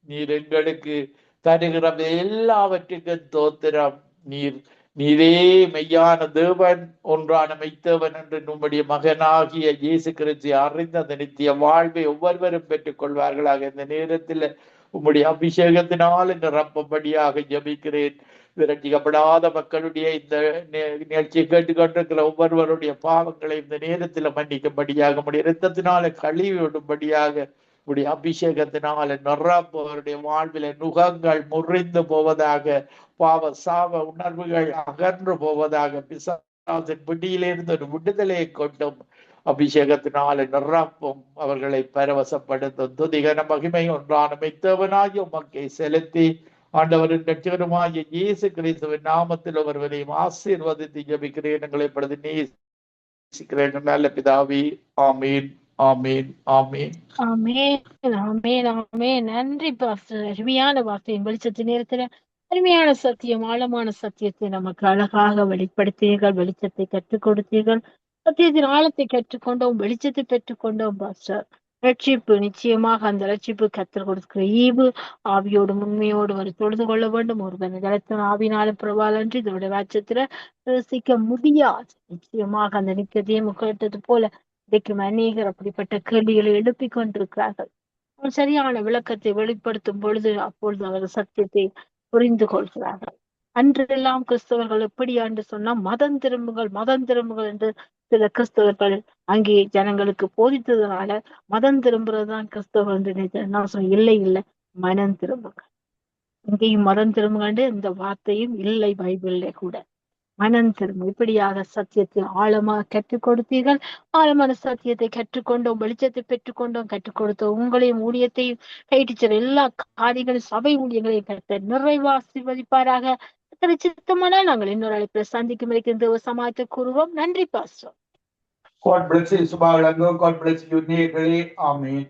நீர் எங்களுக்கு தருகிற எல்லாவற்றுக்கும் தோத்திரம். நீரே மெய்யான தேவன், ஒன்றான மெய்த்தேவன் என்று உம்முடைய மகனாகிய இயேசு கிறிஸ்து அறிந்த அந்த நித்திய வாழ்வை ஒவ்வொருவரும் பெற்றுக் கொள்வார்களாக. இந்த நேரத்தில் உம்முடைய அபிஷேகத்தினால் நிரப்பும்படியாக ஜெபிக்கிறேன். விரட்டிக்கப்படாத மக்களுடைய இந்த நிகழ்ச்சியை கேட்டுக்கொண்டிருக்கிற ஒவ்வொருவருடைய பாவங்களை இந்த நேரத்தில் மன்னிக்கும்படியாக, உடைய இரத்தத்தினால கழுவி விடும்படியாக, உடைய அபிஷேகத்தினால நிரப்புவருடைய வாழ்வில நுகங்கள் முறிந்து போவதாக, பாவ சாவ உணர்வுகள் அகன்று போவதாக, பிசாசின் பிடியிலிருந்து ஒரு விடுதலையை கொண்டும் அபிஷேகத்தினால நிரப்பும், அவர்களை பரவசப்படுத்தும். துதிகன மகிமை ஒன்றான மெய்த்தேவனாகி உமக்கை செலுத்தி ஆண்டவரின் ரட்சகருமாகிய இயேசு கிறிஸ்துவின் நாமத்தில் ஒருவரையும் ஆசீர்வதித்து ஜெபிக்கிறேன். எங்களை படுத்து நேசிக்கிறேன் நல்ல பிதாவே. ஆமீன், ஆமீன், ஆமீன், ஆமென், ஆமென், ஆமென். நன்றி பாஸ்டர். அருமையான வார்த்தையின் வெளிச்சத்தின் நேரத்துல அருமையான சத்தியம், ஆழமான சத்தியத்தை நமக்கு அழகாக வெளிப்படுத்தீர்கள். வெளிச்சத்தை கற்றுக் கொடுத்தீர்கள். சத்தியத்தின் ஆழத்தை கற்றுக்கொண்டோம், வெளிச்சத்தை பெற்றுக்கொண்டோம் பாஸ்டர். ரட்சிப்பு நிச்சயமாக அந்த ரட்சிப்பு கற்றுக் கொடுக்கிற ஈவு ஆவியோடு உண்மையோடு ஒரு தொழுது கொள்ள வேண்டும். ஒருவன் ஜலத்தின் ஆவினாலும் பரவாயில்லன்று இதோட ராஜ்யத்துல பிரவேசிக்க முடியாது. நிச்சயமாக அந்த நிக்கதேமு கேட்டது போல இன்றைக்கும் அநேகர் அப்படிப்பட்ட கேள்விகளை எழுப்பிக் கொண்டிருக்கிறார்கள். அவர் சரியான விளக்கத்தை வெளிப்படுத்தும் பொழுது அப்பொழுது அவர் சத்தியத்தை புரிந்து கொள்கிறார்கள். அன்றெல்லாம் கிறிஸ்தவர்கள் எப்படி என்று சொன்னா மதம் திரும்புங்கள், மதம் திரும்புங்கள் என்று சில கிறிஸ்தவர்கள் அங்கே ஜனங்களுக்கு போதித்ததுனால மதம் திரும்புறதுதான் கிறிஸ்தவர்கள் என்று நினைத்தேன். நான் சொன்னேன், இல்லை இல்லை, மனம் திரும்புங்கள். இங்கேயும் மதம் திரும்புங்கள் இந்த வார்த்தையும் இல்லை பைபிள்ல கூட. மனம் திரும்ப இப்படியாக சத்தியத்தை ஆழமாக கற்றுக் கொடுத்தீர்கள். ஆழமான சத்தியத்தை கற்றுக்கொண்டோம், வெளிச்சத்தை பெற்றுக்கொண்டோம். கற்றுக் கொடுத்த உங்களையும் ஊழியத்தையும் கைட்டிச்சர் எல்லா காரியங்களும் சபை ஊழியங்களையும் கற்று நிறைவா ஆசீர்வதிப்பாராக. சித்தமானால் நாங்கள் இன்னொரு அழைப்பில் சந்திக்கும் வரைக்கும் தேவ சமாளித்து கூறுவோம். நன்றி pastor. God bless you, சுபாவளங்கோ. God bless you, நேயர்களே. ஆமீன்.